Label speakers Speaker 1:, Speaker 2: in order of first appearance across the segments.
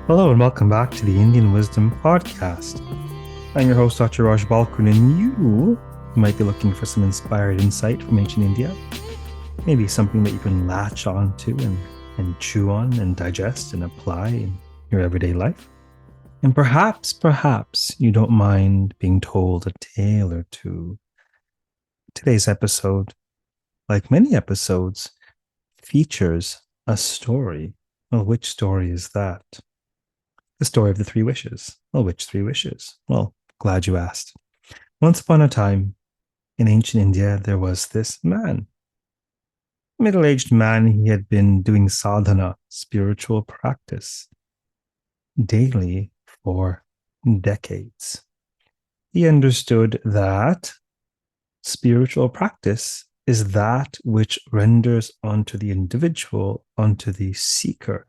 Speaker 1: Hello and welcome back to the Indian Wisdom Podcast. I'm your host, Dr. Raj Balkaran, and you might be looking for some inspired insight from ancient India. Maybe something that you can latch on to and chew on and digest and apply in your everyday life. And perhaps you don't mind being told a tale or two. Today's episode, like many episodes, features a story. Well, which story is that? The story of the three wishes. Well, which three wishes? Well, glad you asked. Once upon a time, in ancient India, there was this man, middle-aged man. He had been doing sadhana, spiritual practice, daily for decades. He understood that spiritual practice is that which renders onto the individual, onto the seeker,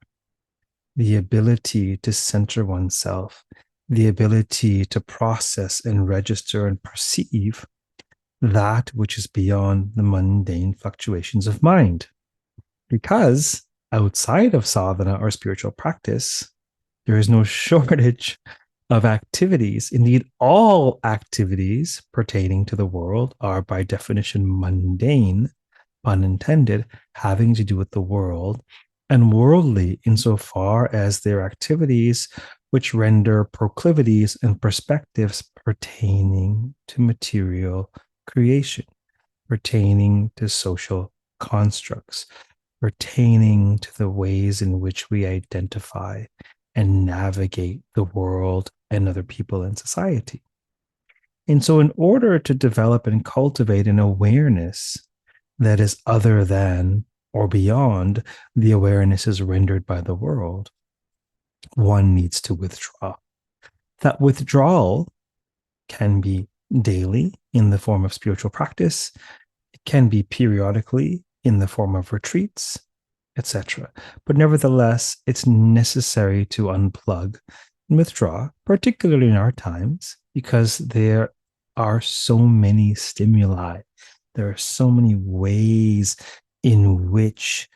Speaker 1: the ability to center oneself, the ability to process and register and perceive that which is beyond the mundane fluctuations of mind. Because outside of sadhana or spiritual practice, there is no shortage of activities. Indeed, all activities pertaining to the world are by definition mundane, pun intended, having to do with the world, and worldly insofar as their activities which render proclivities and perspectives pertaining to material creation, pertaining to social constructs, pertaining to the ways in which we identify and navigate the world and other people in society. And so, in order to develop and cultivate an awareness that is other than or beyond the awarenesses rendered by the world, one needs to withdraw. That withdrawal can be daily in the form of spiritual practice, it can be periodically in the form of retreats, etc. But nevertheless, it's necessary to unplug and withdraw, particularly in our times, because there are so many stimuli. There are so many ways in which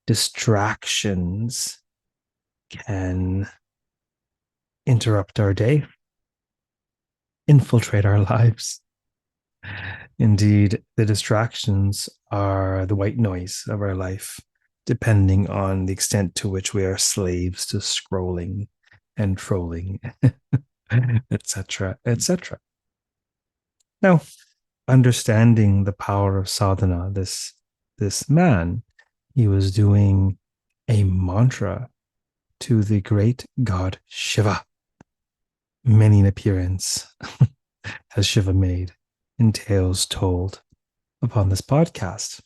Speaker 1: distractions can interrupt our day, infiltrate our lives. Indeed, the distractions are the white noise of our life, depending on the extent to which we are slaves to scrolling and trolling, etc., etc. Now, understanding the power of sadhana, this man, he was doing a mantra to the great god Shiva. Many an appearance has Shiva made in tales told upon this podcast.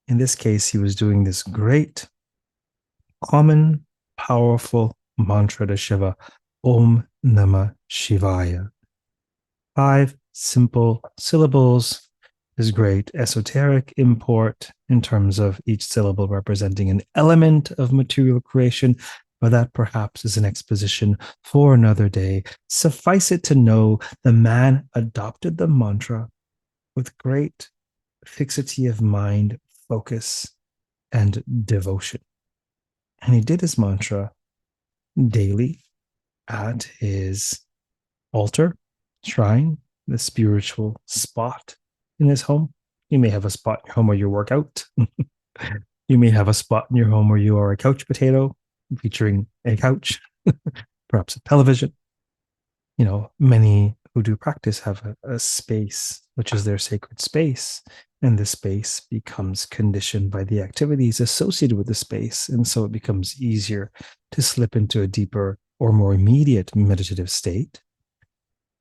Speaker 1: In this case, he was doing this great, common, powerful mantra to Shiva, Om Namah Shivaya. 5 simple syllables, is great esoteric import in terms of each syllable representing an element of material creation, but that perhaps is an exposition for another day. Suffice it to know, the man adopted the mantra with great fixity of mind, focus, and devotion. And he did his mantra daily at his altar, shrine, the spiritual spot in his home. You may have a spot in your home where you work out. You may have a spot in your home where you are a couch potato featuring a couch, perhaps a television. You know, many who do practice have a space, which is their sacred space. And the space becomes conditioned by the activities associated with the space. And so it becomes easier to slip into a deeper or more immediate meditative state,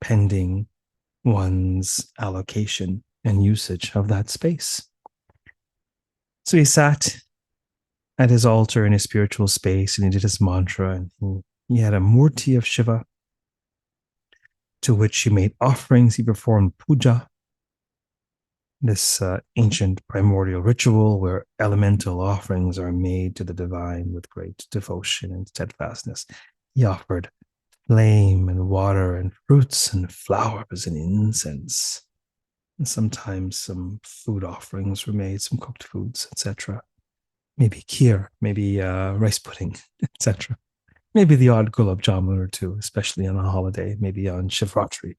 Speaker 1: pending one's allocation and usage of that space. So he sat at his altar in his spiritual space and he did his mantra, and he had a murti of Shiva to which he made offerings. He performed puja, this ancient primordial ritual where elemental offerings are made to the divine with great devotion and steadfastness. He offered flame and water and fruits and flowers and incense. And sometimes some food offerings were made, some cooked foods, etc. Maybe kheer, maybe rice pudding, etc. maybe the odd gulab jamun or two, especially on a holiday, maybe on Shivratri,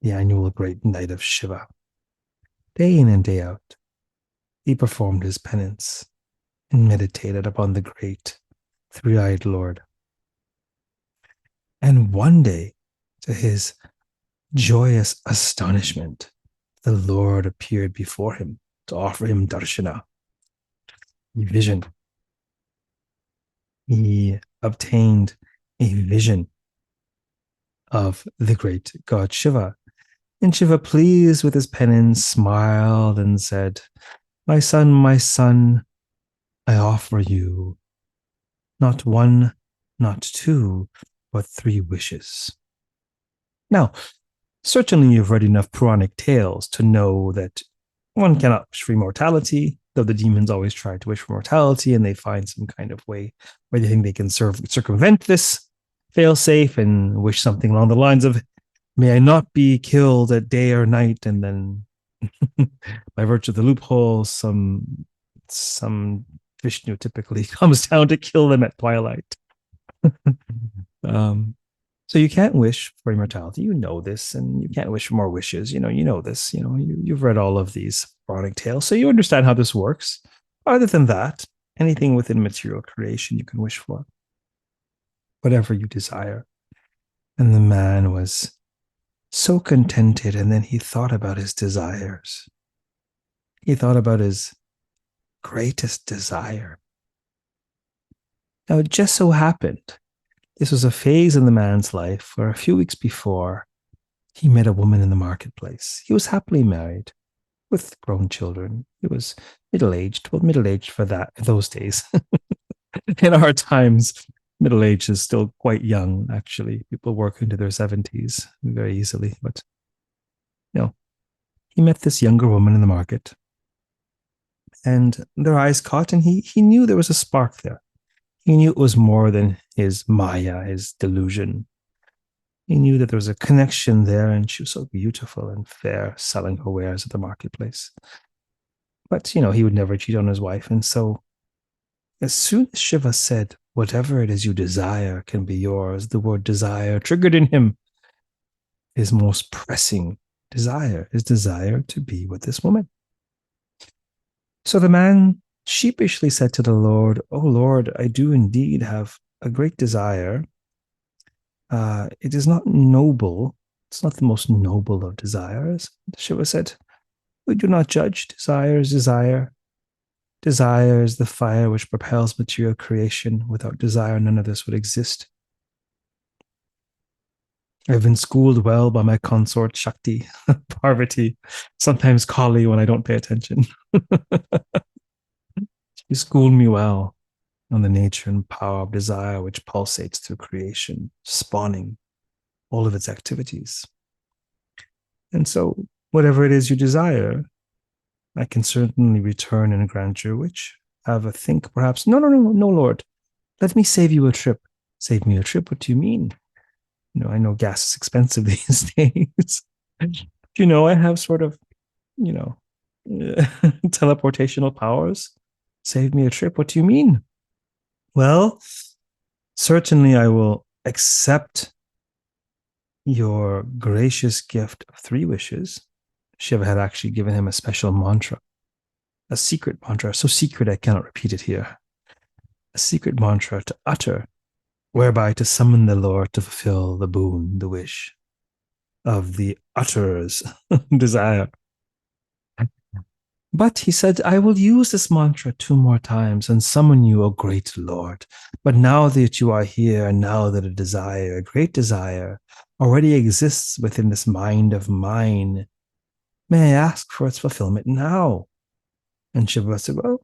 Speaker 1: the annual great night of Shiva. Day in and day out, he performed his penance and meditated upon the great three eyed Lord. And one day, to his joyous astonishment, the Lord appeared before him to offer him darshana, vision. He obtained a vision of the great god Shiva. And Shiva, pleased with his penance, smiled and said, my son, I offer you not one, not two, but three wishes. Now, certainly you've read enough Puranic tales to know that one cannot wish for immortality, though the demons always try to wish for mortality and they find some kind of way where they think they can circumvent this fail safe and wish something along the lines of, may I not be killed at day or night, and then by virtue of the loophole, some Vishnu typically comes down to kill them at twilight. um, so you can't wish for immortality. You know this, and you can't wish for more wishes. You know this. You've read all of these Puranic tales, so you understand how this works. Other than that, anything within material creation you can wish for, whatever you desire. And the man was so contented, and then he thought about his desires. He thought about his greatest desire. Now, it just so happened this was a phase in the man's life where a few weeks before he met a woman in the marketplace. He was happily married with grown children. He was middle-aged for those days. In our times, middle age is still quite young, actually. People work into their 70s very easily. But he met this younger woman in the market, and their eyes caught, and he knew there was a spark there. He knew it was more than his maya, his delusion. He knew that there was a connection there, and she was so beautiful and fair, selling her wares at the marketplace. But, he would never cheat on his wife. And so, as soon as Shiva said, whatever it is you desire can be yours, the word desire triggered in him his most pressing desire, his desire to be with this woman. So the man sheepishly said to the Lord, "Oh Lord, I do indeed have a great desire. It is not noble. It's not the most noble of desires." Shiva said, "We do not judge. Desire is desire. Desire is the fire which propels material creation. Without desire, none of this would exist. I've been schooled well by my consort Shakti, Parvati, sometimes Kali when I don't pay attention. She schooled me well on the nature and power of desire which pulsates through creation, spawning all of its activities. And so, whatever it is you desire, I can certainly return and grant your wish. Have a think, perhaps. No, Lord. Let me save you a trip. Save me a trip? What do you mean? I know gas is expensive these days. I have sort of, teleportational powers. Save me a trip. What do you mean? Well, certainly I will accept your gracious gift of three wishes. Shiva had actually given him a special mantra, a secret mantra, so secret I cannot repeat it here. A secret mantra to utter, whereby to summon the Lord to fulfill the boon, the wish of the utterer's desire. But he said, I will use this mantra 2 more times and summon you, O great Lord. But now that you are here, and now that a great desire, already exists within this mind of mine, may I ask for its fulfillment now? And Shiva said, well,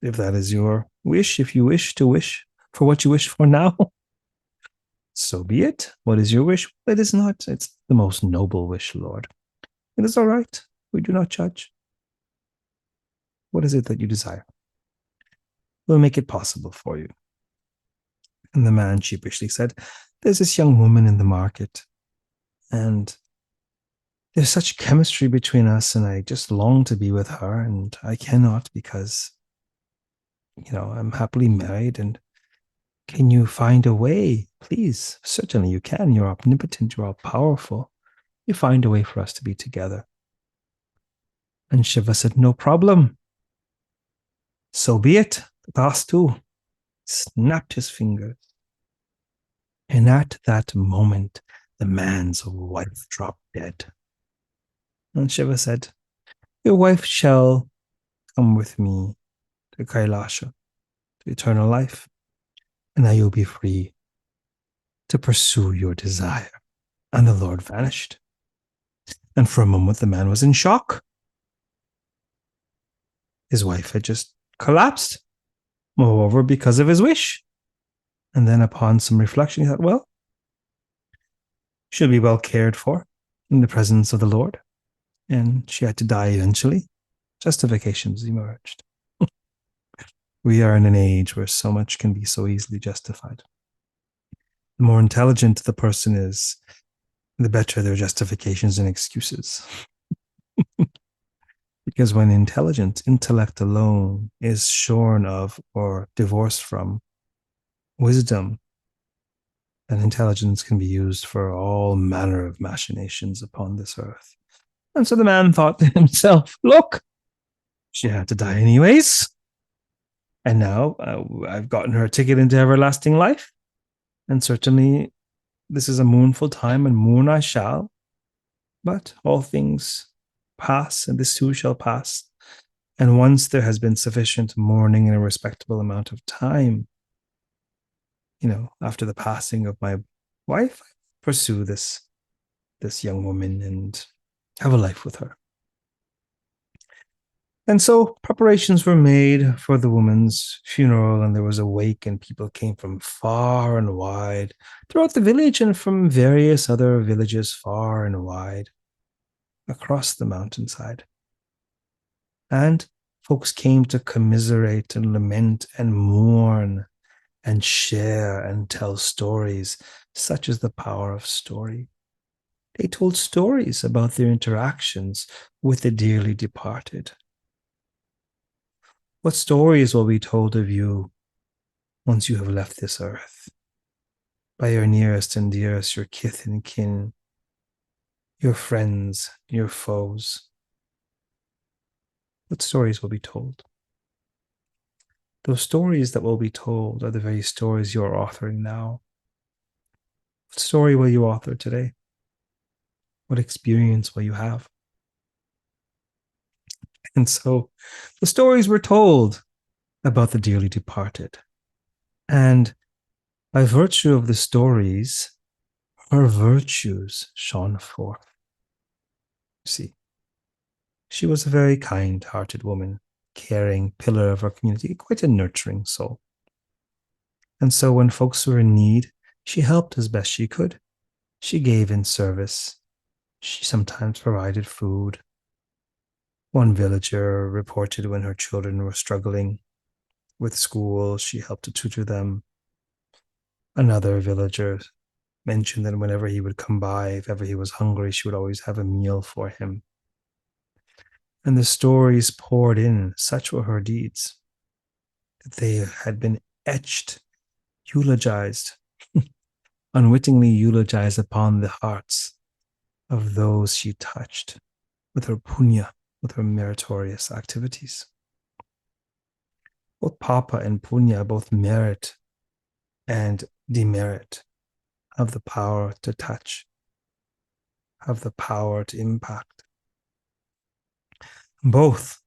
Speaker 1: if that is your wish, if you wish to wish for what you wish for now, so be it. What is your wish? It is not. It's the most noble wish, Lord. It is all right. We do not judge. What is it that you desire? We'll make it possible for you. And the man sheepishly said, there's this young woman in the market, and there's such chemistry between us, and I just long to be with her, and I cannot because, I'm happily married, and Can you find a way? Please, certainly you can. You're omnipotent, you're all powerful. You find a way for us to be together. And Shiva said, no problem. So be it. Tastu snapped his fingers. And at that moment, the man's wife dropped dead. And Shiva said, your wife shall come with me to Kailasha, to eternal life, and now you'll be free to pursue your desire. And the Lord vanished. And for a moment, the man was in shock. His wife had just collapsed, moreover, because of his wish. And then, upon some reflection, he thought, well, she'll be well cared for in the presence of the Lord. And she had to die eventually. Justifications emerged. We are in an age where so much can be so easily justified. The more intelligent the person is, the better their justifications and excuses. Because when intellect alone is shorn of or divorced from wisdom, then intelligence can be used for all manner of machinations upon this earth. And so the man thought to himself, look, she had to die anyways. And now I've gotten her a ticket into everlasting life. And certainly this is a mournful time, and mourn I shall. But all things pass, and this too shall pass. And once there has been sufficient mourning in a respectable amount of time, after the passing of my wife, I pursue this young woman and have a life with her. And so preparations were made for the woman's funeral, and there was a wake, and people came from far and wide throughout the village and from various other villages far and wide across the mountainside. And folks came to commiserate and lament and mourn and share and tell stories. Such is the power of story. They told stories about their interactions with the dearly departed. What stories will be told of you once you have left this earth? By your nearest and dearest, your kith and kin, your friends, your foes. What stories will be told? Those stories that will be told are the very stories you're authoring now. What story will you author today? What experience will you have? And so the stories were told about the dearly departed. And by virtue of the stories, her virtues shone forth. See, she was a very kind-hearted woman, caring pillar of her community, quite a nurturing soul. And so when folks were in need, she helped as best she could. She gave in service. She sometimes provided food. One villager reported when her children were struggling with school, she helped to tutor them. Another villager mentioned that whenever he would come by, if ever he was hungry, she would always have a meal for him. And the stories poured in. Such were her deeds, that they had been etched, eulogized, unwittingly eulogized upon the hearts of those she touched with her punya, with her meritorious activities. Both papa and punya, both merit and demerit, have the power to touch, have the power to impact. Both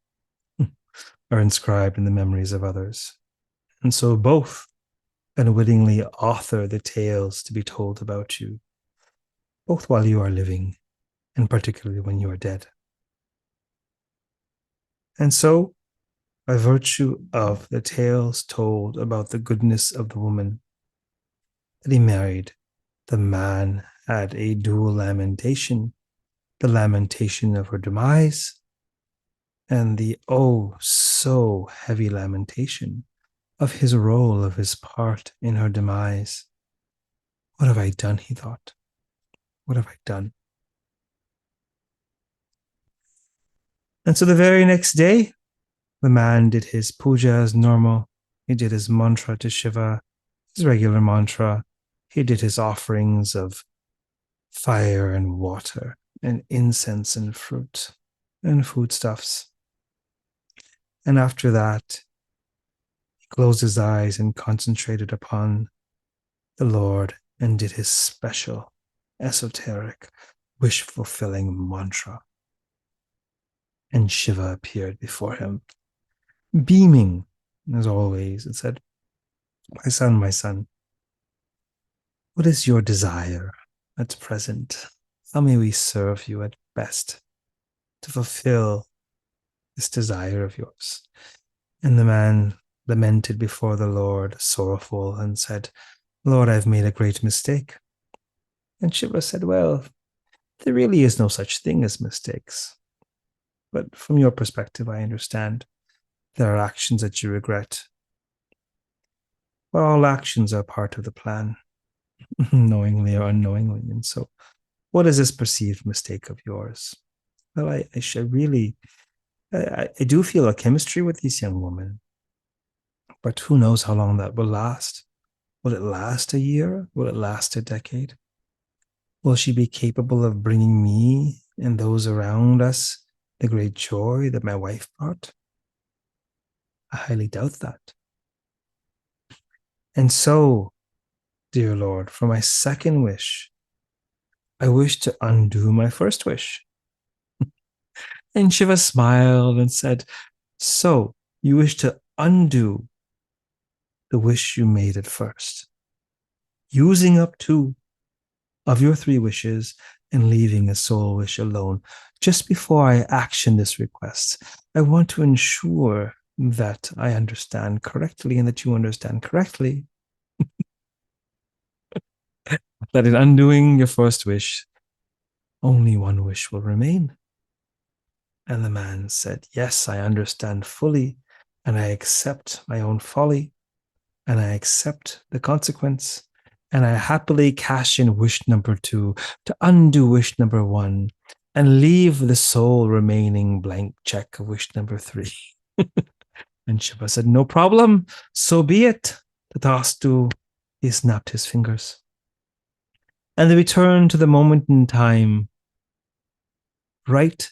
Speaker 1: are inscribed in the memories of others. And so both unwittingly author the tales to be told about you, both while you are living and particularly when you are dead. And so, by virtue of the tales told about the goodness of the woman that he married, the man had a dual lamentation, the lamentation of her demise and the oh so heavy lamentation of his role, of his part in her demise. What have I done, he thought. What have I done? And so the very next day, the man did his puja as normal. He did his mantra to Shiva. his regular mantra. He did his offerings of fire and water and incense and fruit and foodstuffs. And after that, he closed his eyes and concentrated upon the Lord and did his special, esoteric, wish fulfilling mantra. And Shiva appeared before him, beaming as always, and said, my son, what is your desire at present? How may we serve you at best to fulfill this desire of yours? And the man lamented before the Lord, sorrowful, and said, Lord, I've made a great mistake. And Shiva said, well, there really is no such thing as mistakes. But from your perspective, I understand there are actions that you regret. But all actions are part of the plan, knowingly or unknowingly. And so, what is this perceived mistake of yours? Well, I should really, I do feel a chemistry with this young woman, but who knows how long that will last? Will it last a year? Will it last a decade? Will she be capable of bringing me and those around us the great joy that my wife brought? I highly doubt that. And so, dear Lord, for my second wish, I wish to undo my first wish. And Shiva smiled and said, so you wish to undo the wish you made at first, using up two of your three wishes and leaving a sole wish alone. Just before I action this request, I want to ensure that I understand correctly and that you understand correctly that in undoing your first wish, only one wish will remain. And the man said, yes, I understand fully, and I accept my own folly, and I accept the consequence, and I happily cash in wish number 2 to undo wish number 1 and leave the sole remaining blank check of wish number 3. And Shiva said, no problem, so be it. Tatastu. He snapped his fingers. And they returned to the moment in time, right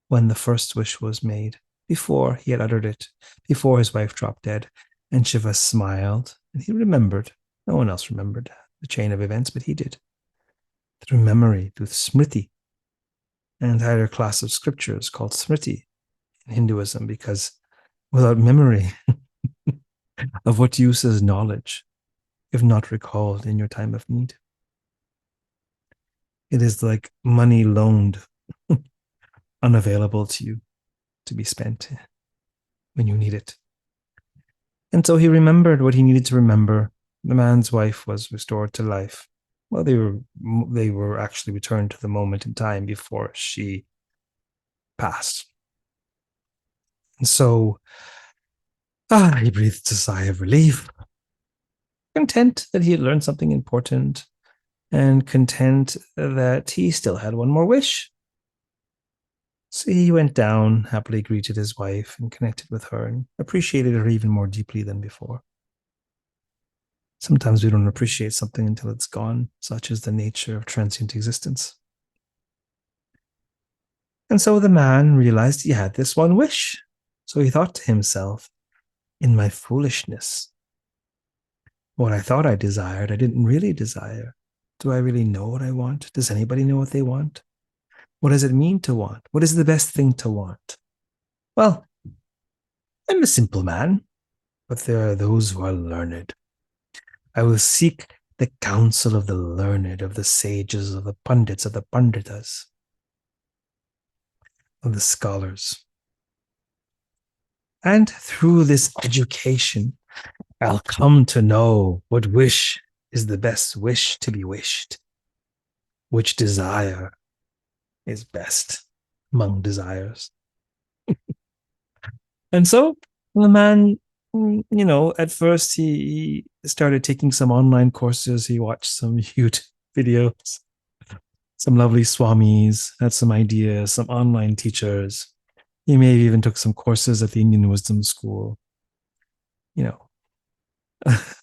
Speaker 1: when the first wish was made, before he had uttered it, before his wife dropped dead. And Shiva smiled, and he remembered. No one else remembered the chain of events, but he did. Through memory, through smriti, an entire class of scriptures called smriti in Hinduism, because without memory of what use is knowledge if not recalled in your time of need? It is like money loaned, unavailable to you to be spent when you need it. And so he remembered what he needed to remember. The man's wife was restored to life. Well, they were actually returned to the moment in time before she passed. And so he breathed a sigh of relief, content that he had learned something important, and content that he still had one more wish. So he went down, happily greeted his wife and connected with her and appreciated her even more deeply than before. Sometimes we don't appreciate something until it's gone, such is the nature of transient existence. And so the man realized he had this one wish. So he thought to himself, in my foolishness, what I thought I desired, I didn't really desire. Do I really know what I want? Does anybody know what they want? What does it mean to want? What is the best thing to want? Well, I'm a simple man, but there are those who are learned. I will seek the counsel of the learned, of the sages, of the pundits, of the panditas, of the scholars. And through this education, I'll come to know what wish is the best wish to be wished, which desire is best among desires. And so the man, at first he started taking some online courses. He watched some YouTube videos, some lovely swamis, had some ideas, some online teachers. He maybe even took some courses at the Indian Wisdom School.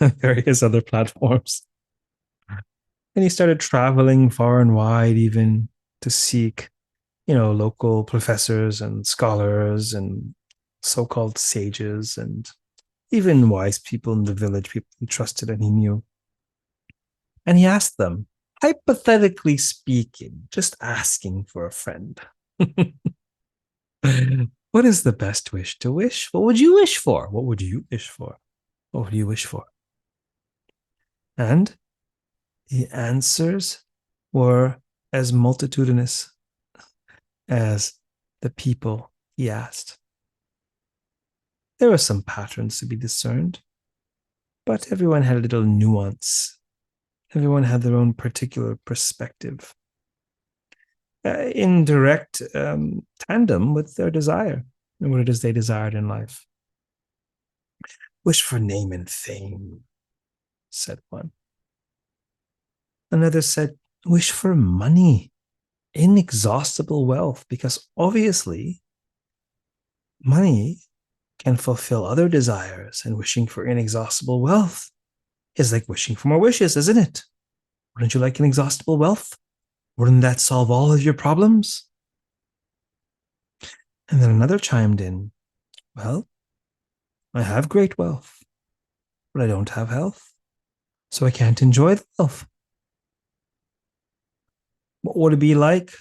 Speaker 1: various other platforms. And he started traveling far and wide, even to seek, local professors and scholars and so called sages and even wise people in the village, people he trusted and he knew. And he asked them, hypothetically speaking, just asking for a friend, what is the best wish to wish? What would you wish for? What would you wish for? What would you wish for? And the answers were as multitudinous as the people he asked. There were some patterns to be discerned, but everyone had a little nuance. Everyone had their own particular perspective, in direct tandem with their desire and what it is they desired in life. Wish for name and fame, said one. Another said, wish for money, inexhaustible wealth, because obviously money can fulfill other desires, and wishing for inexhaustible wealth is like wishing for more wishes, isn't it? Wouldn't you like inexhaustible wealth? Wouldn't that solve all of your problems? And then another chimed in, well, I have great wealth, but I don't have health, so I can't enjoy the wealth. What would it be like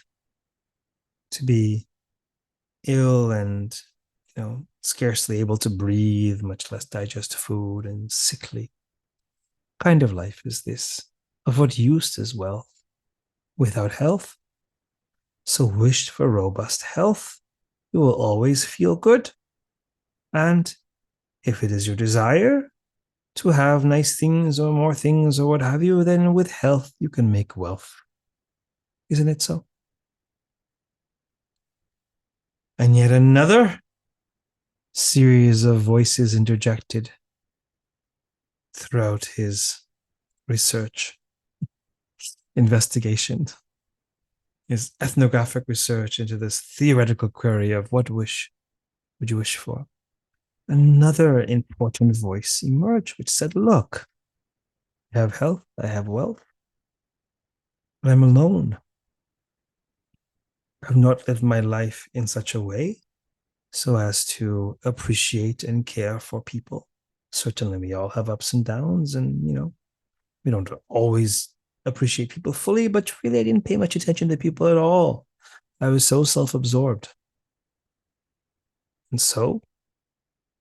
Speaker 1: to be ill and, scarcely able to breathe, much less digest food, and sickly? What kind of life is this? Of what use is wealth without health? So wished for robust health, you will always feel good. And if it is your desire to have nice things or more things or what have you, then with health you can make wealth. Isn't it so? And yet another series of voices interjected throughout his research, investigation, his ethnographic research into this theoretical query of what wish would you wish for. Another important voice emerged, which said, look, I have health, I have wealth, but I'm alone. I've not lived my life in such a way so as to appreciate and care for people. Certainly, we all have ups and downs, and, we don't always appreciate people fully, but really, I didn't pay much attention to people at all. I was so self absorbed. And so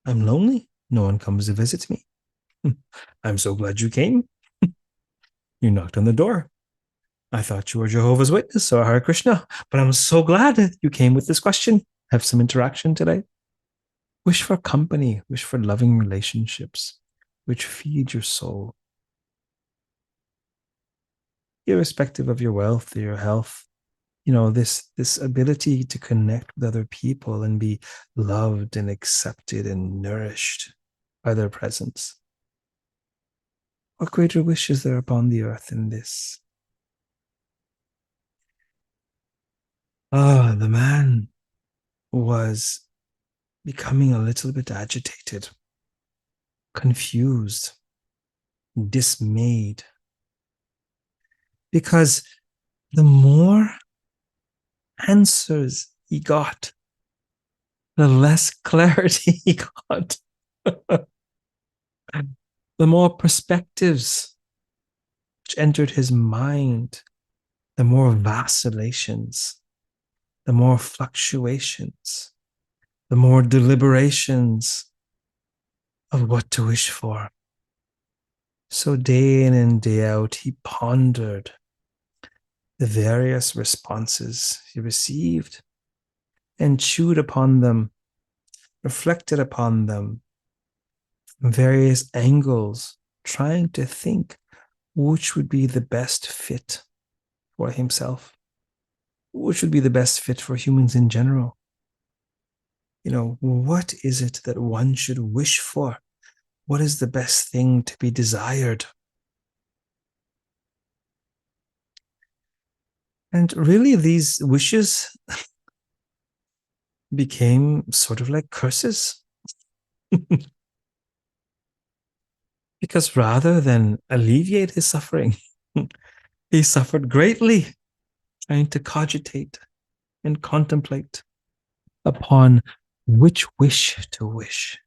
Speaker 1: I'm lonely. No one comes to visit me. I'm so glad you came. You knocked on the door. I thought you were Jehovah's Witness or Hare Krishna, but I'm so glad that you came with this question. Have some interaction today. Wish for company, wish for loving relationships, which feed your soul. Irrespective of your wealth or your health, this ability to connect with other people and be loved and accepted and nourished by their presence. What greater wish is there upon the earth than this? The man was becoming a little bit agitated, confused, dismayed, because the more answers he got, the less clarity he got. The more perspectives which entered his mind, the more vacillations, the more fluctuations, the more deliberations of what to wish for. So day in and day out, he pondered the various responses he received and chewed upon them, reflected upon them from various angles, trying to think which would be the best fit for himself, which would be the best fit for humans in general. What is it that one should wish for? What is the best thing to be desired? And really, these wishes became sort of like curses. Because rather than alleviate his suffering, he suffered greatly trying to cogitate and contemplate upon which wish to wish.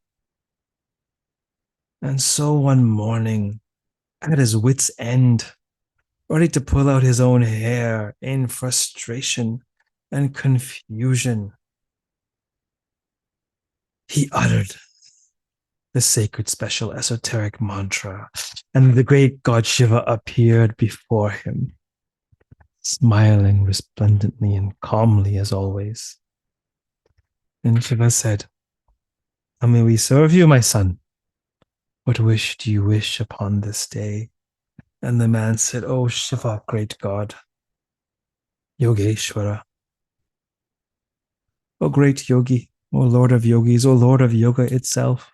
Speaker 1: And so one morning, at his wits' end, ready to pull out his own hair in frustration and confusion, he uttered the sacred special esoteric mantra, and the great god Shiva appeared before him, smiling resplendently and calmly as always. And Shiva said, "How may we serve you, my son? What wish do you wish upon this day?" And the man said, "Oh, Shiva, great god, Yogeshwara, O great yogi, O lord of yogis, O lord of yoga itself,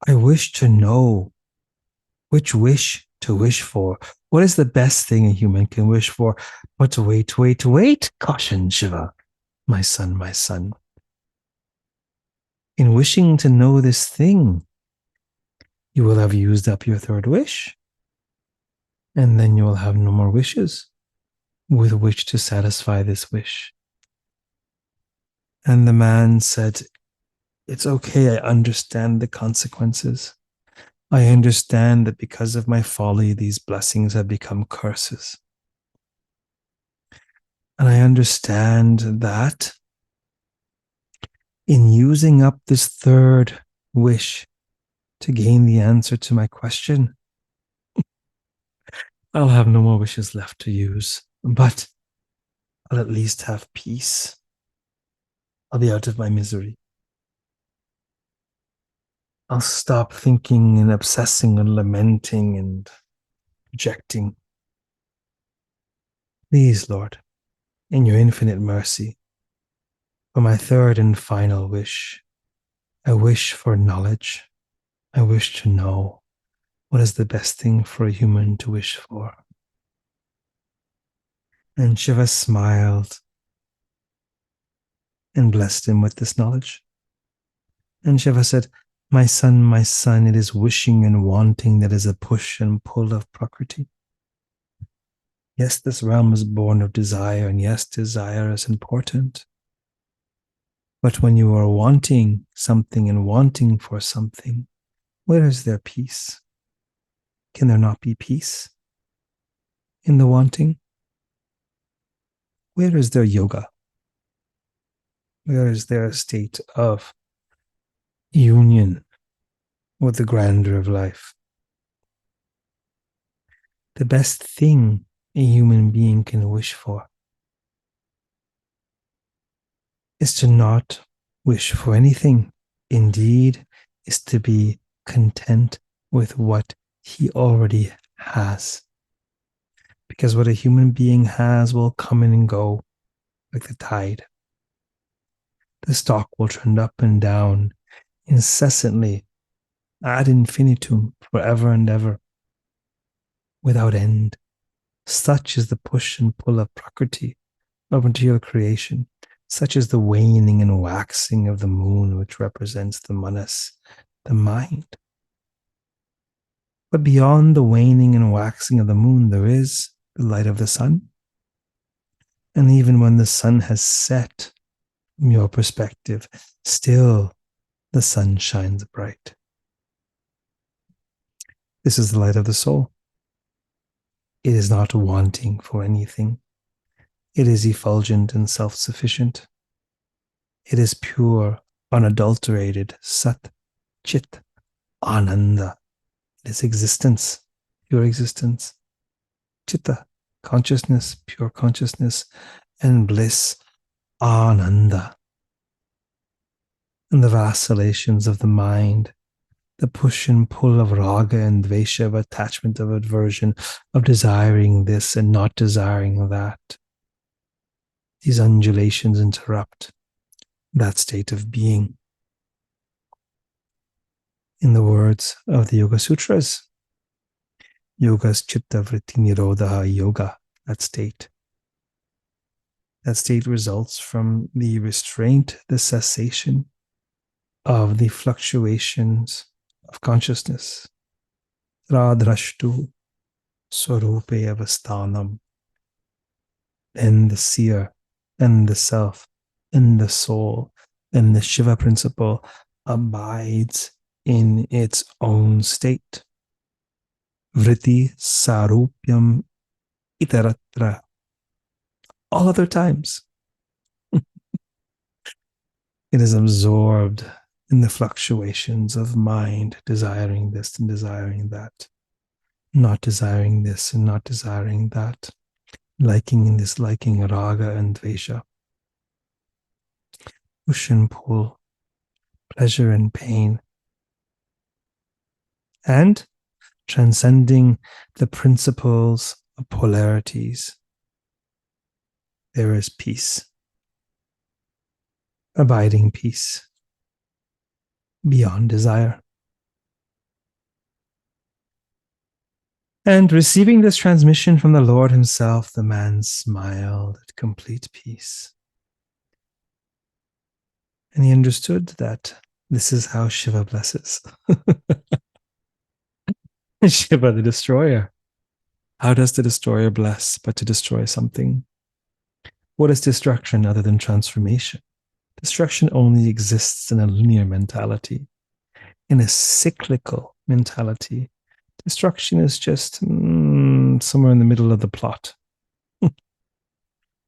Speaker 1: I wish to know which wish to wish for. What is the best thing a human can wish for? But wait, cautioned Shiva, my son, my son. In wishing to know this thing, you will have used up your third wish, and then you will have no more wishes with which to satisfy this wish." And the man said, "It's okay, I understand the consequences. I understand that because of my folly, these blessings have become curses. And I understand that in using up this third wish to gain the answer to my question, I'll have no more wishes left to use, but I'll at least have peace. I'll be out of my misery. I'll stop thinking and obsessing and lamenting and rejecting. Please, Lord, in your infinite mercy, for my third and final wish, I wish for knowledge. I wish to know what is the best thing for a human to wish for." And Shiva smiled and blessed him with this knowledge. And Shiva said, my son, it is wishing and wanting that is a push and pull of Prakriti. Yes, this realm is born of desire, and yes, desire is important. But when you are wanting something and wanting for something, where is there peace? Can there not be peace in the wanting? Where is there yoga? Where is there a state of union with the grandeur of life? The best thing a human being can wish for is to not wish for anything. Indeed, is to be content with what he already has. Because what a human being has will come in and go like the tide. The stock will trend up and down incessantly, ad infinitum, forever and ever, without end. Such is the push and pull of Prakriti, of material creation. Such is the waning and waxing of the moon, which represents the manas, the mind. But beyond the waning and waxing of the moon, there is the light of the sun. And even when the sun has set, from your perspective, still the sun shines bright. This is the light of the soul. It is not wanting for anything. It is effulgent and self-sufficient. It is pure, unadulterated, Sat, Chit, Ananda. It is existence, pure existence. Chitta, consciousness, pure consciousness, and bliss, Ananda. And the vacillations of the mind, the push and pull of raga and dvesha, of attachment, of aversion, of desiring this and not desiring that. These undulations interrupt that state of being. In the words of the Yoga Sutras, Yoga's chitta vritti nirodha yoga, that state. That state results from the restraint, the cessation of the fluctuations of consciousness. Radrashtu Swarupe Avasthanam. Then the seer, then the self, then the soul, then the Shiva principle abides in its own state. Vritti Sarupyam Itaratra. All other times, it is absorbed in the fluctuations of mind, desiring this and desiring that, not desiring this and not desiring that, liking and disliking, raga and dvesha, push and pull, pleasure and pain, and transcending the principles of polarities, there is peace, abiding peace, beyond desire. And receiving this transmission from the Lord himself, the man smiled at complete peace. And he understood that this is how Shiva blesses. Shiva, the destroyer. How does the destroyer bless but to destroy something? What is destruction other than transformation? Destruction only exists in a linear mentality. In a cyclical mentality, destruction is just somewhere in the middle of the plot,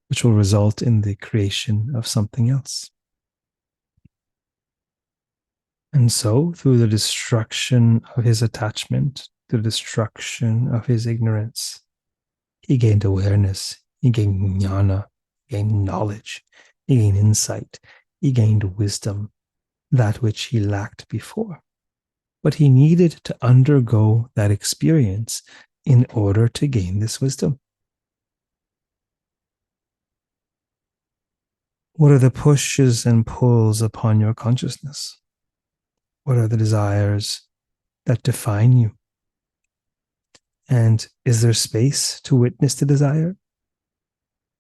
Speaker 1: which will result in the creation of something else. And so, through the destruction of his attachment, the destruction of his ignorance, he gained awareness, he gained jnana, he gained knowledge, he gained insight, he gained wisdom, that which he lacked before. But he needed to undergo that experience in order to gain this wisdom. What are the pushes and pulls upon your consciousness? What are the desires that define you? And is there space to witness the desire?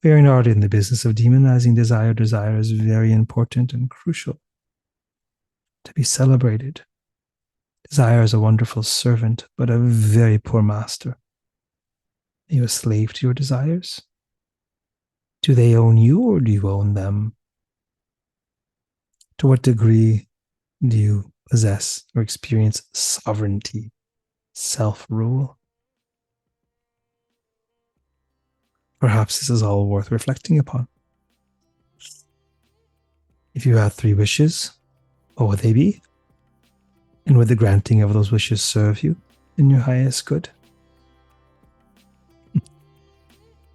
Speaker 1: We are not in the business of demonizing desire. Desire is very important and crucial to be celebrated. Desire is a wonderful servant, but a very poor master. Are you a slave to your desires? Do they own you or do you own them? To what degree do you possess or experience sovereignty, self-rule? Perhaps this is all worth reflecting upon. If you had 3 wishes, what would they be? And would the granting of those wishes serve you in your highest good?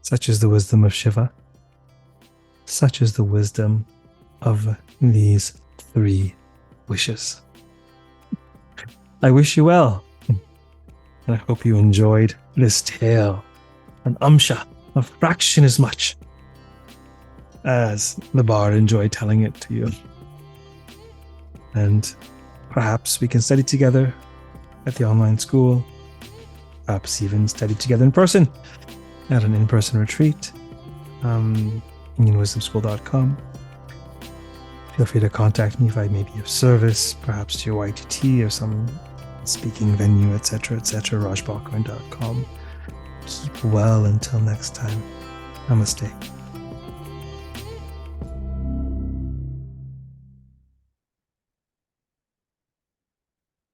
Speaker 1: Such is the wisdom of Shiva. Such is the wisdom of these 3 wishes. I wish you well, and I hope you enjoyed this tale, an amsha, a fraction as much as the bard enjoyed telling it to you. And perhaps we can study together at the online school, perhaps even study together in person at an in-person retreat, IndianWisdomSchool.com. Feel free to contact me if I may be of service, perhaps to your YTT or some speaking venue, etc., rajbalkaran.com. Keep well until next time. Namaste.